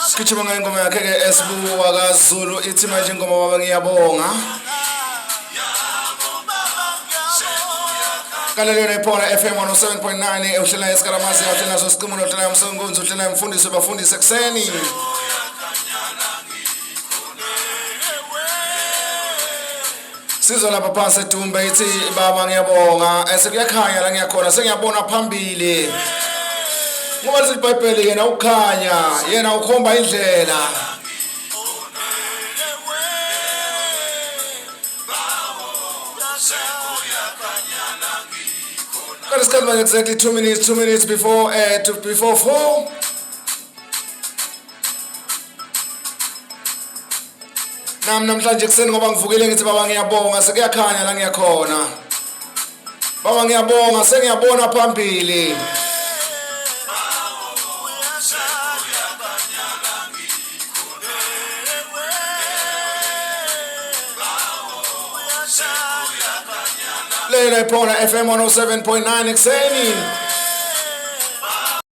Sikhuluma ngengoma yakhe ke esibu wakaZulu ithi manje ingoma baba ngiyabonga. Kalelweni iphona FM 107.9 ehlela esikalamazi ehlela naso siqhumulo ehlela umsongonzo ehlela umfundisi bafundisi ekseni. Sizwa lapha phansi eDumbe ithi baba ngiyabonga esekuyakhanya la ngiyakhona sengiyabona phambili. Ngoba lithi iBhayibheli yena ukhanya yena ukhomba indlela. Got to start exactly 2 minutes before 4. Namhlanje kuseni ngoba ngivukile ngithi baba ngiyabonga sekuyakhanya la ngiyakhona. Baba ngiyabonga sengiyabona phambili. Lela iphona FM 107.9 ekseni.